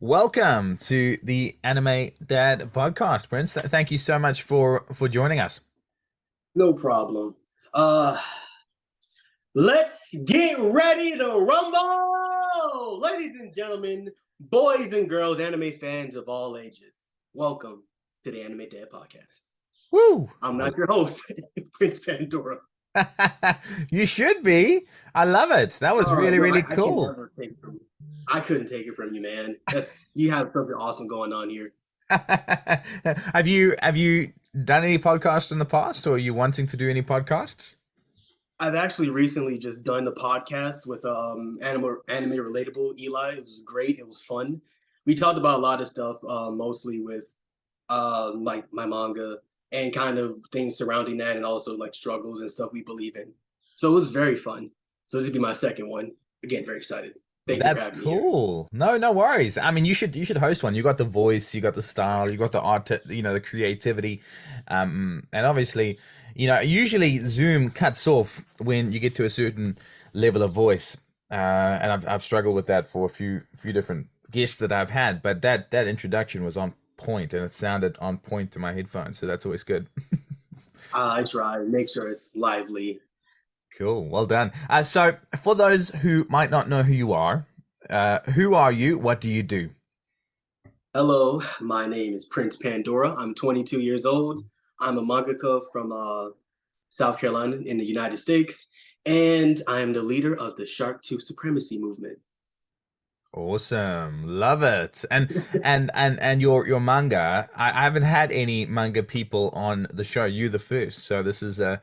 Welcome to the Anime Dad podcast, Prince. Thank you so much for joining us. No problem. Uh, let's get ready to rumble! Ladies and gentlemen, boys and girls, anime fans of all ages, welcome to the Anime Dad Podcast. Woo! I'm not your host, Prince Pandora. You should be. I love it. That was Oh, really, no, really I can cool. never take it from you. I couldn't take it from you, man. You have something awesome going on here. Have you done any podcasts in the past, or are you wanting to do any podcasts? I've actually recently just done the podcast with anime relatable Eli. It was great. It was fun. We talked about a lot of stuff, mostly with like my manga and kind of things surrounding that, and also like struggles and stuff we believe in. So it was very fun. So this would be my second one. Again, very excited. Thank you for That's having me here. cool. No worries. I mean, you should host one. You got the voice, you got the style, you got the art, the creativity, and obviously, usually Zoom cuts off when you get to a certain level of voice, and I've struggled with that for a few different guests that I've had, but that introduction was on point and it sounded on point to my headphones, so that's always good. I try to make sure it's lively. Cool. Well done. So, for those who might not know who are you? What do you do? Hello, my name is Prince Pandora. I'm 22 years old. I'm a mangaka from South Carolina in the United States, and I am the leader of the Shark Tooth Supremacy movement. Awesome. Love it. And your manga. I haven't had any manga people on the show. You the first. So this is a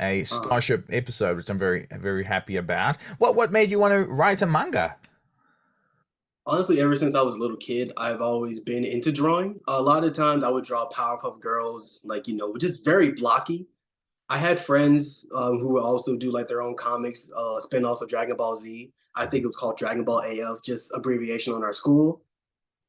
Uh, Starship episode, which I'm very happy about. What made you want to write a manga? Honestly, ever since I was a little kid, I've always been into drawing. A lot of times I would draw Powerpuff Girls, like, just very blocky. I had friends who would also do like their own comics, spin-offs of Dragon Ball Z. I think it was called Dragon Ball AF, just abbreviation on our school.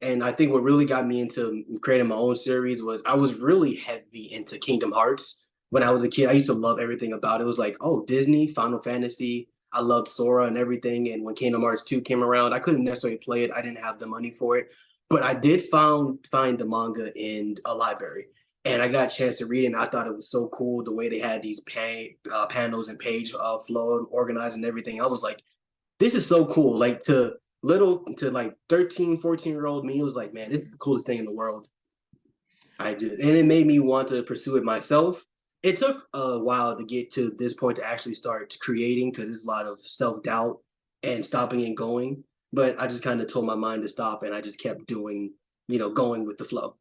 And I think what really got me into creating my own series was I was really heavy into Kingdom Hearts when I was a kid. I used to love everything about it. It was like, oh, Disney, Final Fantasy. I loved Sora and everything. And when Kingdom Hearts 2 came around, I couldn't necessarily play it. I didn't have the money for it. But I did find the manga in a library. And I got a chance to read it, and I thought it was so cool the way they had these panels and page flow and organized and everything. I was like, this is so cool. Like to like 13, 14-year-old me, it was like, man, this is the coolest thing in the world. And it made me want to pursue it myself. It took a while to get to this point to actually start creating because there's a lot of self-doubt and stopping and going. But I just kind of told my mind to stop and I just kept doing, going with the flow.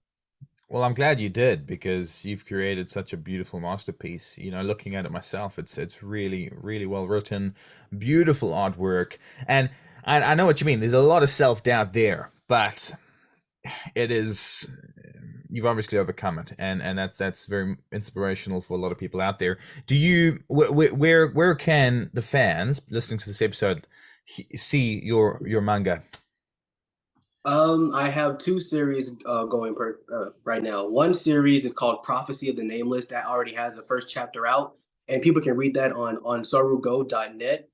Well, I'm glad you did because you've created such a beautiful masterpiece. Looking at it myself, it's really well written, beautiful artwork, and I know what you mean. There's a lot of self doubt there, but it is you've obviously overcome it, and that's very inspirational for a lot of people out there. Do you where can the fans listening to this episode see your manga? I have two series going right now. One series is called Prophecy of the Nameless that already has the first chapter out, and people can read that on sarugo.net.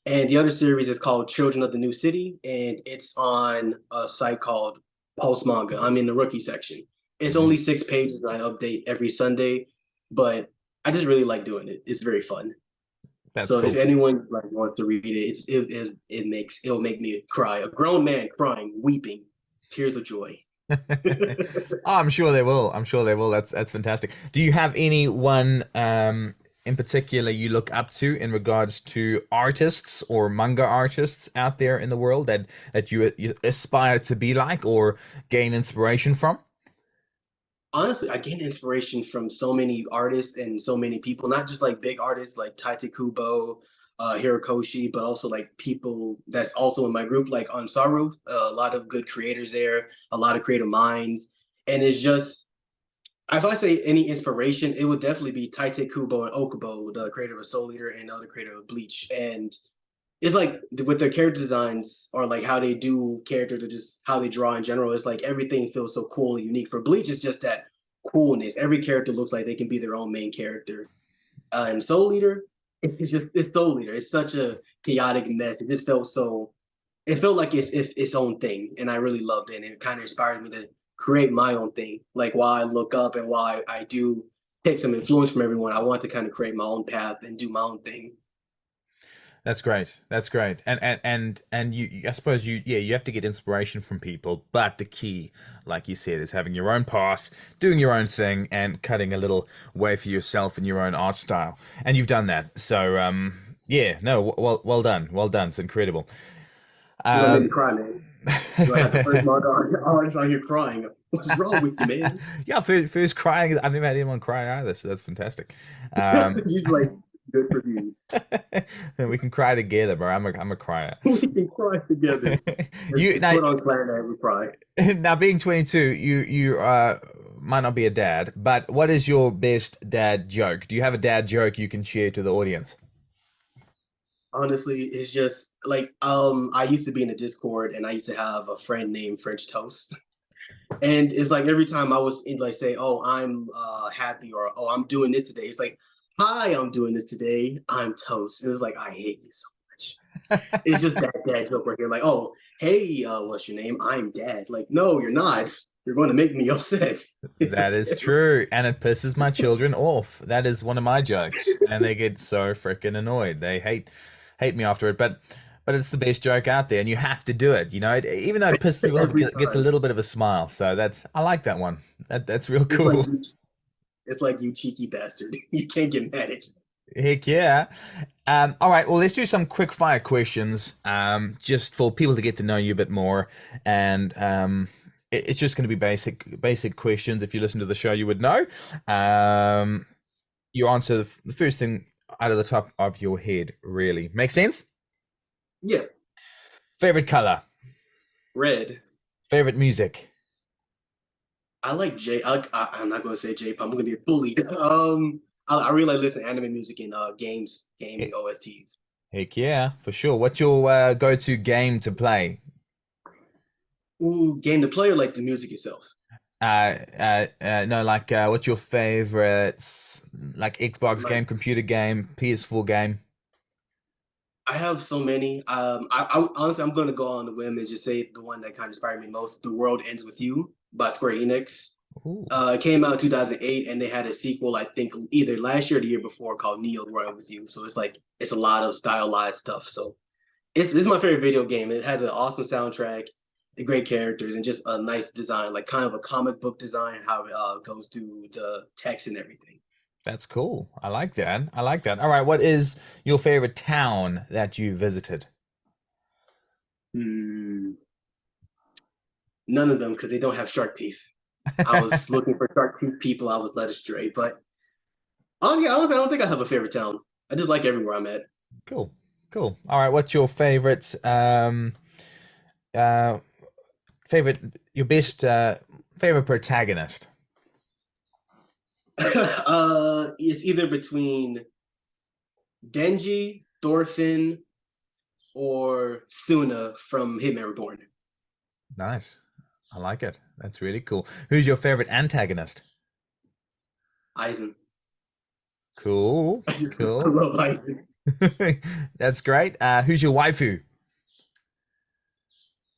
And the other series is called Children of the New City, and it's on a site called Pulse Manga. I'm in the rookie section. It's Mhm. only 6 pages, and I update every Sunday, but I just really like doing it. It's very fun. That's So if cool. anyone like wants to read it, it'll make me cry. A grown man crying, weeping, tears of joy. Oh, I'm sure they will. I'm sure they will. That's fantastic. Do you have any one in particular you look up to in regards to artists or manga artists out there in the world that you aspire to be like or gain inspiration from? Honestly, I get inspiration from so many artists and so many people, not just like big artists like Taite Kubo, Hirokoshi, but also like people that's also in my group, like Ansaru, a lot of good creators there, a lot of creative minds. And it's just, if I say any inspiration, it would definitely be Taite Kubo and Okubo, the creator of Soul Eater and the other creator of Bleach. And it's like with their character designs or like how they do characters or just how they draw in general, it's like everything feels so cool and unique. For Bleach, it's just that coolness. Every character looks like they can be their own main character. And Soul Eater, it's Soul Eater. It's such a chaotic mess. It just felt so. it felt like it's its own thing, and I really loved it. And it kind of inspired me to create my own thing. Like while I look up and while I do take some influence from everyone, I want to kind of create my own path and do my own thing. That's great. That's great. And I suppose you have to get inspiration from people, but the key, like you said, is having your own path, doing your own thing, and cutting a little way for yourself in your own art style. And you've done that. So yeah, no, well done, well done. It's incredible. You're gonna make me Um, cry, man. You're gonna have the first manga artist out here crying. What's wrong with you, man? yeah, first crying. I've never had anyone cry either, so that's fantastic. Um, He's like good reviews. we can cry together, bro. I'm a crier. We can cry together. You Just now put on Clarinet and we cry. now being 22, you might not be a dad, but what is your best dad joke? Do you have a dad joke you can share to the audience? Honestly, it's just like I used to be in a Discord and I used to have a friend named French Toast. And it's like every time I was in, like say, oh, I'm happy or oh, I'm doing this today. It's like, hi, I'm doing this today. I'm toast. And it's like, I hate you so much. It's just that dad joke right here. Like, oh, hey, what's your name? I'm dad. Like, no, you're not. You're going to make me upset. It's a That is true, and it pisses my children off. That is one of my jokes, and they get so freaking annoyed. They hate me after it, but it's the best joke out there, and you have to do it. You know, even though it pisses people off, every it gets a time. little bit of a smile. So I like that one. That's real It's like cool. it's like you cheeky bastard. You can't get mad at Heck yeah. All right, well, let's do some quick fire questions, just for people to get to know you a bit more, and it's just going to be basic questions. If you listen to the show, you would know. Um, you answer the first thing out of the top of your head. Really make sense. yeah. Favorite color. Red. Favorite music. I like I'm not going to say J-pop. I'm going to get bullied. I really like listening to anime music and gaming OSTs. Heck yeah, for sure. What's your go-to game to play? Ooh, game to play or like the music itself? No, like what's your favorite like Xbox Like game, computer game, PS4 game? I have so many. I honestly I'm gonna go on the whim and just say the one that kind of inspired me most. The World Ends with You by Square Enix. Ooh, It came out in 2008, and they had a sequel. I think either last year or the year before called Neo: The World Ends with You. So it's like it's a lot of stylized stuff. So this is my favorite video game. It has an awesome soundtrack, great characters, and just a nice design, like kind of a comic book design, how it goes through the text and everything. that's cool. I like that. I like that. All right, what is your favorite town that you visited? Hmm. None of them because they don't have shark teeth. I was looking for shark tooth people. I was led astray. But honestly, I don't think I have a favorite town. I just like everywhere I'm at. Cool. Cool. All right, what's your favorite uh favorite your best favorite protagonist? It's either between Denji, Thorfinn, or Suna from Hitman Reborn. Nice. I like it. That's really cool. Who's your favorite antagonist? Aizen. Cool. I Cool. love Aizen. That's great. Who's your waifu?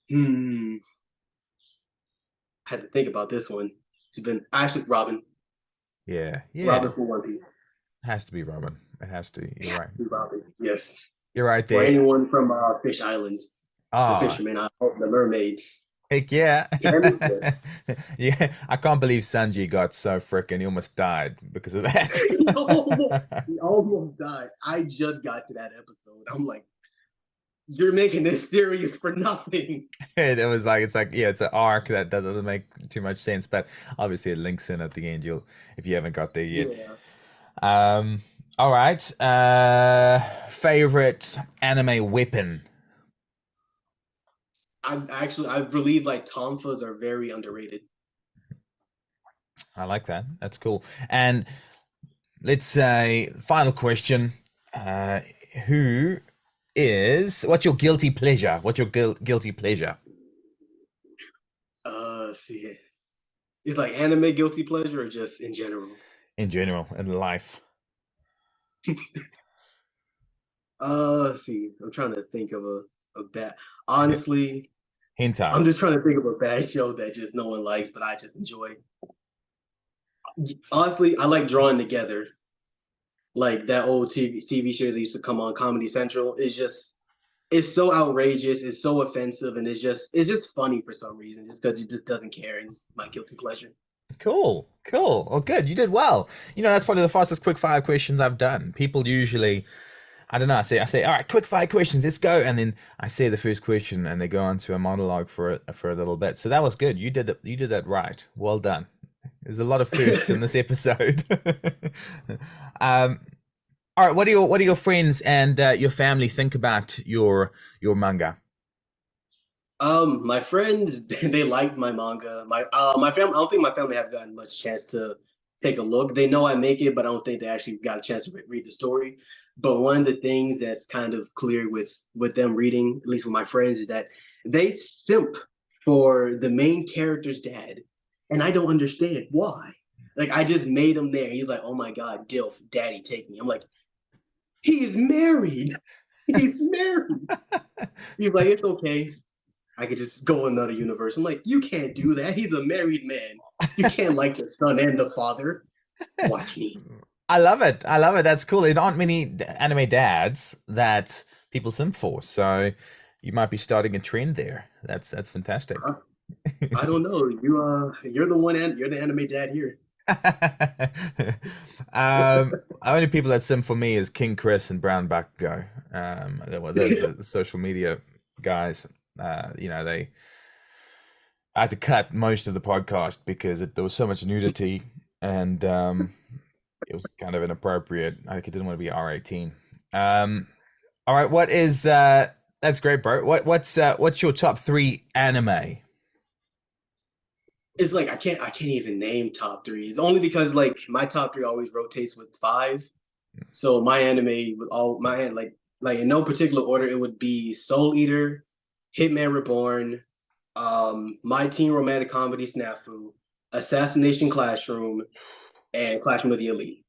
Hmm. I had to think about this one. It's been actually Robin. Yeah, Robin yeah. from One Piece. Has to be Robin. It has to. You're right. Robin. Yes. You're right Or there. anyone from Fish Island. The Ah, fishermen, the mermaids. heck yeah. Yeah, Yeah, I can't believe Sanji got so frickin' he almost died because of he almost, that. he almost died. I just got to that episode. I'm like, you're making this serious for nothing. It was like yeah, it's an arc that doesn't make too much sense, but obviously it links in at the end. You'll if you haven't got there yet. Yeah. Um, all right. Favorite anime weapon. I believe like tonfas are very underrated. I like that. That's cool. And let's say final question. Uh, who what's your guilty pleasure? What's your guilty pleasure See, it's like anime guilty pleasure or just in general. in general in life? See, I'm trying to think of a. A bad, honestly, Hentai. I'm just trying to think of a bad show that just no one likes, but I just enjoy. Honestly, I like drawing together. Like that old TV show that used to come on Comedy Central is just it's so outrageous, it's so offensive, and it's just funny for some reason, just because it just doesn't care. And it's my guilty pleasure. Cool, cool. Oh, good. You did well. That's probably the fastest quick fire questions I've done. People usually, I don't know. I say, all right, quick fire questions. Let's go. And then I say the first question, and they go on to a monologue for a little bit. So that was good. You did that right. Well done. There's a lot of firsts in this episode. um, all right. What do your friends and your family think about your manga? My friends they liked my manga. My family. I don't think my family have gotten much chance to take a look. They know I make it, but I don't think they actually got a chance to read the story. But one of the things that's kind of clear with them reading, at least with my friends, is that they simp for the main character's dad, and I don't understand why. Like I just made him there. He's like, "Oh my god, Dilf, Daddy, take me." I'm like, "He's married. He's married." He's like, "It's okay. I could just go another universe." I'm like, you can't do that. He's a married man. You can't like the son and the father. Watch me. I love it. I love it. That's cool. There aren't many anime dads that people simp for, so you might be starting a trend there. That's fantastic. I, I don't know. You're the one. You're the anime dad here. Only people that sim for me is King Chris and Brown Bakugo. Those are the social media guys. They I had to cut most of the podcast because there was so much nudity and it was kind of inappropriate. I didn't want to be R18. All right, what is that's great, bro. What's your top three anime? It's like I can't even name top threes only because like my top three always rotates with five. So my anime with all my like in no particular order, it would be Soul Eater, Hitman Reborn, My Teen Romantic Comedy Snafu, Assassination Classroom, and Classroom of the Elite.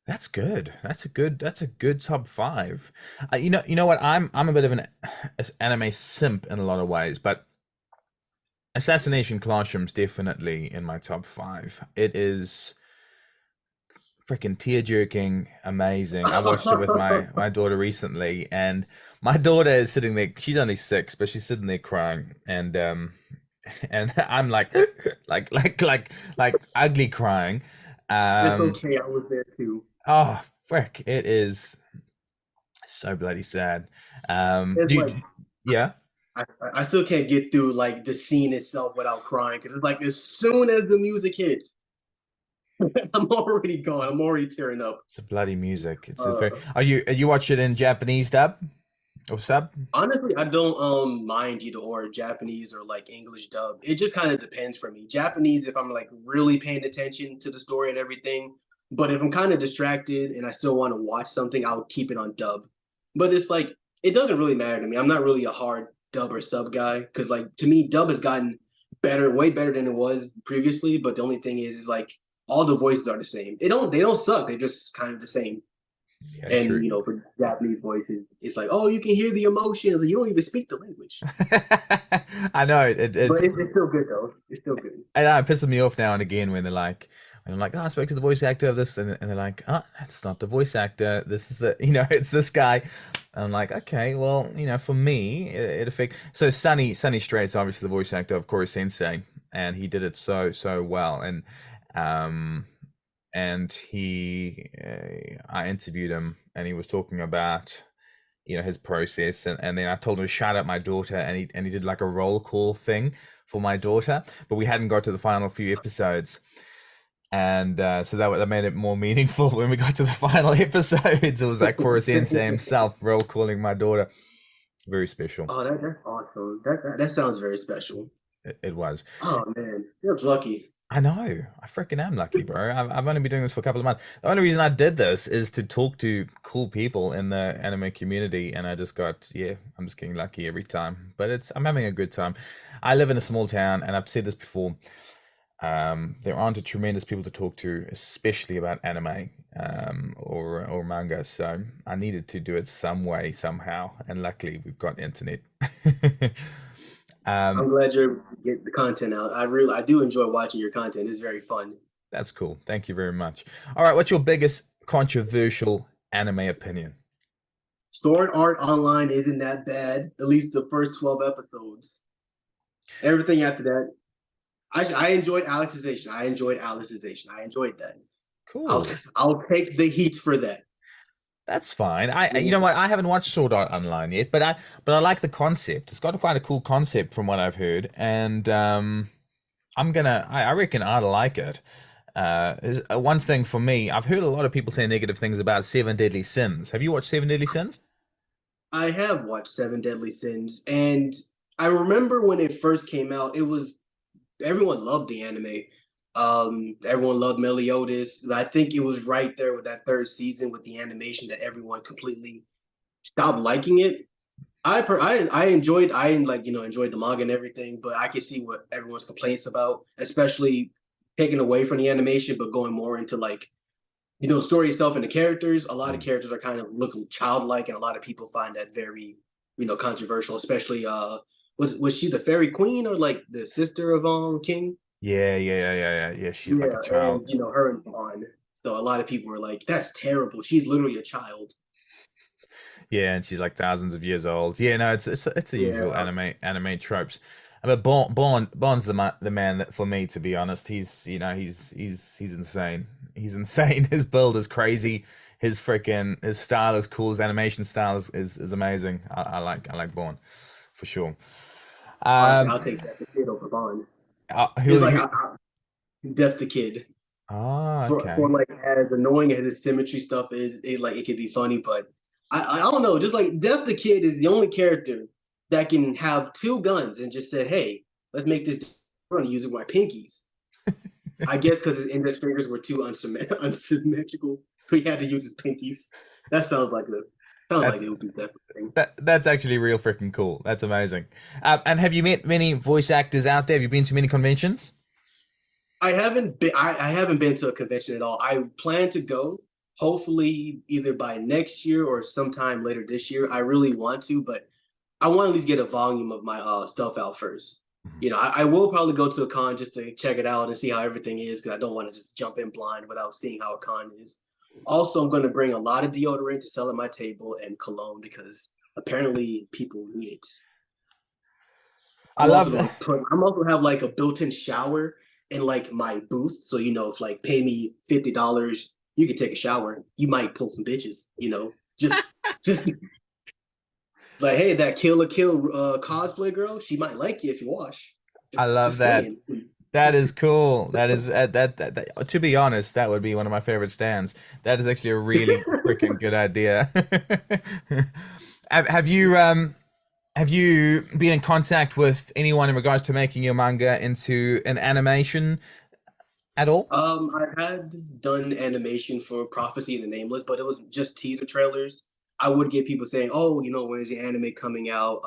That's good. That's a good top five. You know what? I'm a bit of an anime simp in a lot of ways, but Assassination Classroom's definitely in my top five. It is freaking tear jerking, amazing. I watched it with my daughter recently, and my daughter is sitting there. She's only 6, but she's sitting there crying, and I'm like, like ugly crying. It's Um, okay. I was there too. oh frick, it is so bloody sad. It's like Yeah. I, I still can't get through like the scene itself without crying because it's like as soon as the music hits, I'm already gone. I'm already tearing up. It's a bloody music. It's a very. Uh, Are you watch it in Japanese dub or sub? Honestly, I don't mind either or Japanese or like English dub. It just kind of depends for me. Japanese, if I'm like really paying attention to the story and everything. But if I'm kind of distracted and I still want to watch something, I'll keep it on dub. But it's like it doesn't really matter to me. I'm not really a hard dub or sub guy because like to me, dub has gotten better, way better than it was previously. But the only thing is like all the voices are the same. They don't suck. They're just kind of the same. Yeah, And true. for Japanese voices, it's like, oh, you can hear the emotions. You don't even speak the language, I know it but it's still good though. It's still good. it pisses me off now and again when I'm like, oh, I spoke to the voice actor of this, and they're like, oh, that's not the voice actor. This is it's this guy. And I'm like, okay, well, for me, it affects. So Sunny Straight's obviously the voice actor of Koro Sensei, and he did it so well, um, and I interviewed him, and he was talking about his process, and then I told him to shout out my daughter, and he did like a roll call thing for my daughter, but we hadn't got to the final few episodes, and so that made it more meaningful when we got to the final episodes. It was like Koro Sensei himself roll calling my daughter. Very special. Oh, that's awesome. That sounds very special. It was. Oh man, you're lucky. I know. I freaking am lucky, bro. I've only been doing this for a couple of months. The only reason I did this is to talk to cool people in the anime community, and I'm just getting lucky every time. But I'm having a good time. I live in a small town, and I've said this before. There aren't a tremendous people to talk to, especially about anime or manga. So I needed to do it some way, somehow, and luckily we've got internet. I'm um, glad you're getting the content out. I do enjoy watching your content. It's very fun. that's cool. Thank you very much. All right, what's your biggest controversial anime opinion? Sword Art Online isn't that bad. At least the first 12 episodes. Everything after that, I enjoyed Alexization. I enjoyed Alicization. I enjoyed that. I'll Cool. I'll take the heat for that. That's fine. You know what? I haven't watched Sword Art Online yet, but I like the concept. It's got quite a cool concept from what I've heard, and I reckon I'd like it. One thing for me, I've heard a lot of people say negative things about Seven Deadly Sins. Have you watched Seven Deadly Sins? I have watched Seven Deadly Sins, and I remember when it first came out, it was everyone loved the anime. Everyone loved Meliodas. I think it was right there with that third season with the animation that everyone completely stopped liking it. I enjoyed enjoyed the manga and everything, but I can see what everyone's complaints about, especially taking away from the animation, but going more into like the story itself and the characters. A lot of Mm. characters are kind of looking childlike, and a lot of people find that very controversial. Especially was she the fairy queen or like the sister of King? Yeah. She's like a Yeah, child. and her and Bond. So a lot of people were like, "That's terrible. She's literally a child." Yeah, and she's like thousands of years old. Yeah, no, it's the usual Yeah, anime tropes. But Bond's the man that for me, to be honest, he's insane. He's insane. His build is crazy. His style is cool. His animation style is amazing. I like Bond for sure. honestly, Um, I'll take that the kid over Bond. who It's like who? Death the Kid. Oh, For okay. like as annoying as his symmetry stuff is, it could be funny, but I don't know. Just like Death the Kid is the only character that can have two guns and just said, "Hey, let's make this run using my pinkies." I guess because his index fingers were too unsymmetrical, so he had to use his pinkies. That sounds like That's it would be Death thing. that's actually real freaking cool. That's amazing. And have you met many voice actors out there? Have you been to many conventions? I haven't been to a convention at all. I plan to go, hopefully either by next year or sometime later this year. I really want to, but I want to at least get a volume of my stuff out first. I will probably go to a con just to check it out and see how everything is because I don't want to just jump in blind without seeing how a con is. Also, I'm going to bring a lot of deodorant to sell at my table and cologne because apparently people need it. I love that. I'm also have like a built-in shower in like my booth. So if like pay me $50, you can take a shower. You might pull some bitches, just like, hey, that Kill a Kill cosplay girl, she might like you if you wash. I love Just that. saying. That is cool. That is to be honest, that would be one of my favorite stands. That is actually a really freaking good idea. Have have you been in contact with anyone in regards to making your manga into an animation at all? I had done animation for Prophecy and the Nameless, but it was just teaser trailers. I would get people saying, "Oh, when is the anime coming out?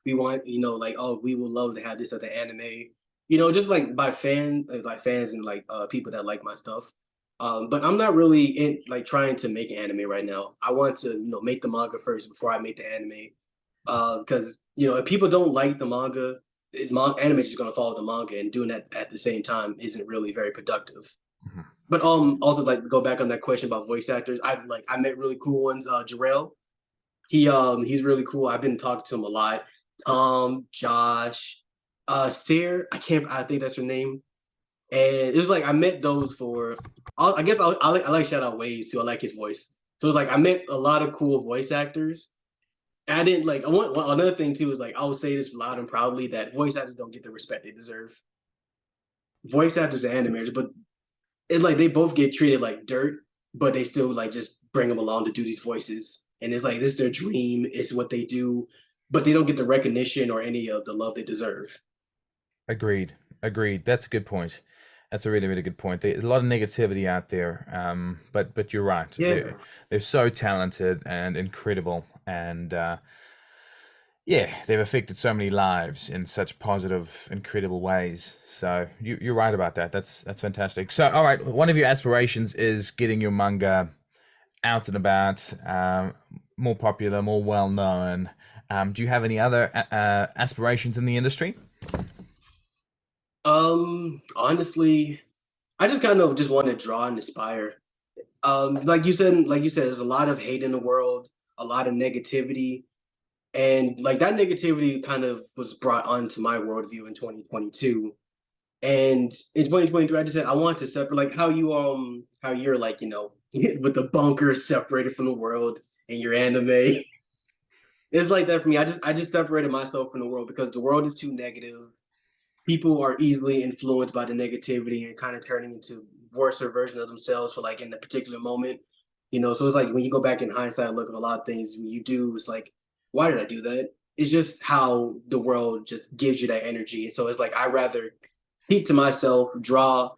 We want, like, oh, we would love to have this at the anime." Just like by fans and like people that like my stuff. But I'm not really in like trying to make an anime right now. I want to, make the manga first before I make the anime. Because if people don't like the manga, anime is just going to follow the manga, and doing that at the same time isn't really very productive. Mhm. But also like to go back on that question about voice actors, I met really cool ones. Jarrell, he's really cool. I've been talking to him a lot. Tom, Josh, Sarah, I think that's her name. And it was like I met those for. I guess I like shout out Waves too. I like his voice. So it's like I met a lot of cool voice actors. And I didn't like. I want well, another thing too is like I will say this loud and proudly that voice actors don't get the respect they deserve. Voice actors and animators, but it like they both get treated like dirt, but they still like just bring them along to do these voices. And it's like this is their dream, it's what they do, but they don't get the recognition or any of the love they deserve. Agreed. Agreed. That's a good point. That's a really, really good point. There's a lot of negativity out there, but you're right. Yeah. They're so talented and incredible, and Yeah, they've affected so many lives in such positive, incredible ways. So you're right about that. That's fantastic. So all right, one of your aspirations is getting your manga out and about, more popular, more well known. Do you have any other aspirations in the industry? Honestly, I just kind of just want to draw and inspire. Like you said, there's a lot of hate in the world, a lot of negativity, and like that negativity kind of was brought onto my worldview in 2022. And in 2023, I just said I want to separate, like how you're like with the bunker separated from the world and your anime. It's like that for me. I just separated myself from the world because the world is too negative. People are easily influenced by the negativity and kind of turning into worse version of themselves for like in the particular moment. So it's like when you go back in hindsight and look at a lot of things when you do, it's like, why did I do that? It's just how the world just gives you that energy. So it's like I rather keep to myself, draw,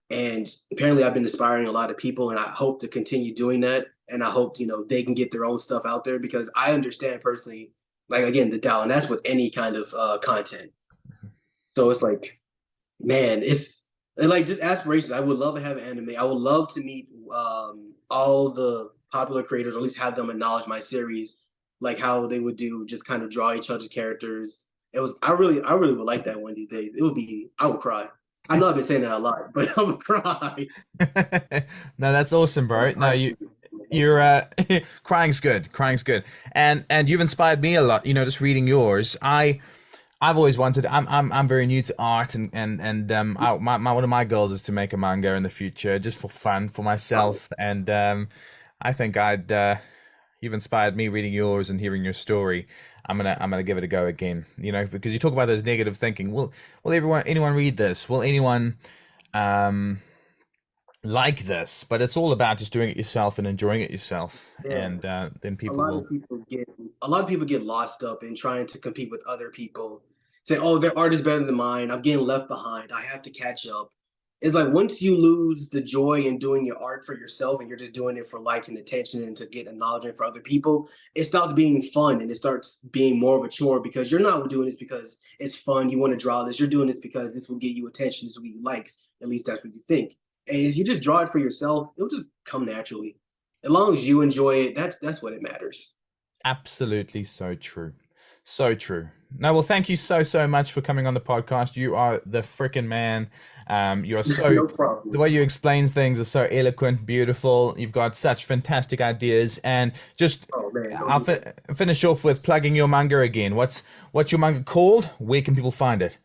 and apparently I've been inspiring a lot of people, and I hope to continue doing that. And I hope they can get their own stuff out there because I understand personally, like again, the doubt, and that's with any kind of content. So it's like, man, it's like just aspirations. I would love to have an anime. I would love to meet all the popular creators, or at least have them acknowledge my series, like how they would do, just kind of draw each other's characters. I really would like that one of these days. It would be, I would cry. I know I've been saying that a lot, but I would cry. No, that's awesome, I bro. would No, cry. you're crying's good. Crying's good. And you've inspired me a lot, just reading yours. I've always wanted. I'm very new to art, and one of my goals is to make a manga in the future, just for fun, for myself. And I think you've inspired me reading yours and hearing your story. I'm gonna give it a go again. Because you talk about those negative thinking. Will anyone read this? Will anyone um like this? But it's all about just doing it yourself and enjoying it yourself, Yeah. and then a people lot of will. people get a lot of people get lost up in trying to compete with other people, say, "Oh, their art is better than mine. I'm getting left behind. I have to catch up." It's like once you lose the joy in doing your art for yourself and you're just doing it for like and attention and to get acknowledgement for other people, it stops being fun and it starts being more of a chore because you're not doing this because it's fun. You want to draw this. You're doing this because this will get you attention. This will get you likes. At least that's what you think. And if you just draw it for yourself, it'll just come naturally as long as you enjoy it, that's what it matters. Absolutely so true. So true. No, well, thank you so much for coming on the podcast. You are the freaking man. You are No problem. the way you explain things is so eloquent, beautiful. You've got such fantastic ideas. And just, Oh man, don't I'll do that. finish off with plugging your manga again. What's your manga called? Where can people find it?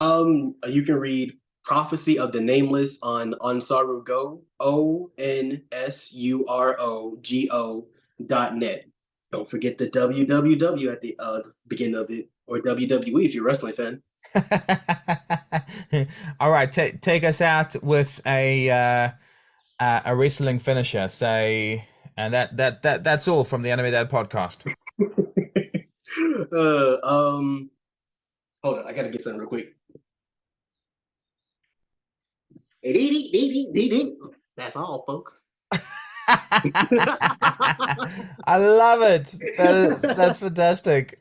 You can read Prophecy of the Nameless on Onsaru Go, ONSUROGO.net. Don't forget the www at the beginning of it, or WWE if you're a wrestling fan. All right, take us out with a wrestling finisher. Say, and that's all from the Anime Dad podcast. uh, um, Hold on, I gotta get something real quick. That's all, folks. I love it. That's fantastic.